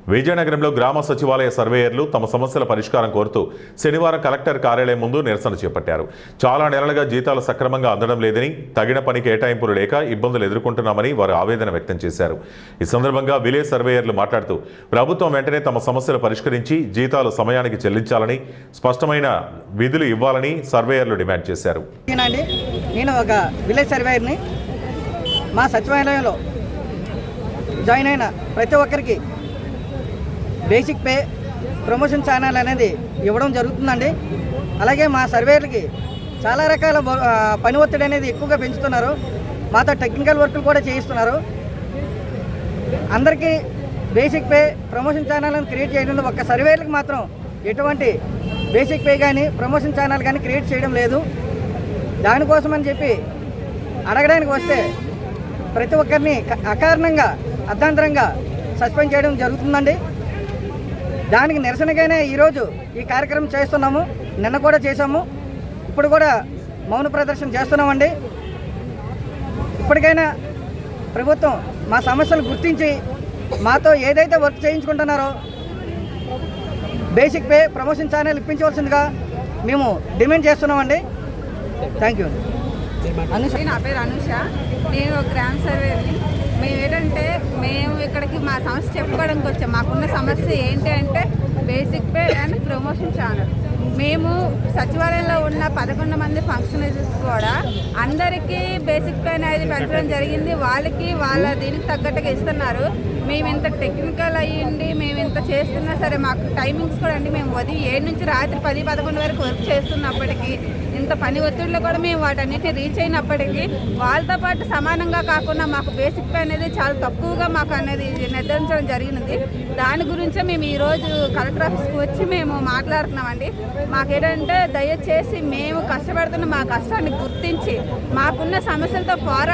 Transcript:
విజయనగరంలో గ్రామ సచివాలయ సర్వేయర్లు తమ సమస్యల పరిష్కారం కోరుతూ శనివారం కలెక్టర్ కార్యాలయం ముందు నిరసన చేపట్టారు. చాలా నెలలుగా జీతాలు సక్రమంగా అందడం లేదని, తగిన పని కేటాయింపులు లేక ఇబ్బందులు ఎదుర్కొంటున్నామని వారు ఆవేదన వ్యక్తం చేశారు. ఈ సందర్భంగా విలేజ్ సర్వేయర్లు మాట్లాడుతూ ప్రభుత్వం వెంటనే తమ సమస్యలు పరిష్కరించి జీతాలు సమయానికి చెల్లించాలని, స్పష్టమైన విధులు ఇవ్వాలని సర్వేయర్లు డిమాండ్ చేశారు. నేను ఒక విలేజ్ సర్వేయర్ని. మా సచివాలయంలో జాయిన్ అయిన ప్రతి ఒక్కరికి బేసిక్ పే, ప్రమోషన్ ఛానల్ అనేది ఇవ్వడం జరుగుతుందండి. అలాగే మా సర్వేయర్లకి చాలా రకాల పని ఒత్తిడి అనేది ఎక్కువగా పెంచుతున్నారు. మాతో టెక్నికల్ వర్కులు కూడా చేయిస్తున్నారు. అందరికీ బేసిక్ పే, ప్రమోషన్ ఛానల్ అని క్రియేట్ చేయడం, ఒక్క సర్వేయర్లకు మాత్రం ఎటువంటి బేసిక్ పే కానీ ప్రమోషన్ ఛానల్ కానీ క్రియేట్ చేయడం లేదు. దానికోసమని చెప్పి అడగడానికి వస్తే ప్రతి ఒక్కరిని అకారణంగా అర్ధాంతరంగా సస్పెండ్ చేయడం జరుగుతుందండి. దానికి నిరసనగానే ఈరోజు ఈ కార్యక్రమం చేస్తున్నాము. నిన్న కూడా చేసాము, ఇప్పుడు కూడా మౌన ప్రదర్శన చేస్తున్నామండి. ఇప్పటికైనా ప్రభుత్వం మా సమస్యలు గుర్తించి మాతో ఏదైతే వర్క్ చేయించుకుంటున్నారో బేసిక్ పే, ప్రమోషన్ ఛానల్ ఇప్పించవలసిందిగా మేము డిమాండ్ చేస్తున్నామండి. Thank you. నా పేరు అనుష. నేను ఒక గ్రామ సర్వేని. మేము ఇక్కడికి మా సమస్య చెప్పుకోవడానికి వచ్చాం. మాకున్న సమస్య ఏంటి అంటే basic pay and promotion channel. మేము సచివాలయంలో ఉన్న 11 మంది ఫంక్షనరీస్ కూడా అందరికీ బేసిక్ పే అనేది పెంచడం జరిగింది. వాళ్ళకి వాళ్ళ దీనికి తగ్గట్టుగా ఇస్తున్నారు. మేము ఇంత టెక్నికల్ అయ్యింది, మేము ఇంత చేస్తున్నా సరే మాకు టైమింగ్స్ కూడా అండి, మేము ఉదయం 7 నుంచి రాత్రి 10-11 వరకు వర్క్ చేస్తున్నప్పటికీ, ఇంత పని ఒత్తిడిలో కూడా మేము వాటన్నిటిని రీచ్ అయినప్పటికీ వాళ్ళతో పాటు సమానంగా కాకుండా మాకు బేసిక్ పే అనేది చాలా తక్కువగా మాకు అనేది నిర్ధారించడం జరిగినది. దాని గురించే మేము ఈరోజు కలెక్టర్ ఆఫీస్కి వచ్చి మేము మాట్లాడుతున్నామండి. మాకేంటంటే దయచేసి మేము కష్టపడుతున్న మా కష్టాన్ని గుర్తించి మాకున్న సమస్యలతో పోరాడి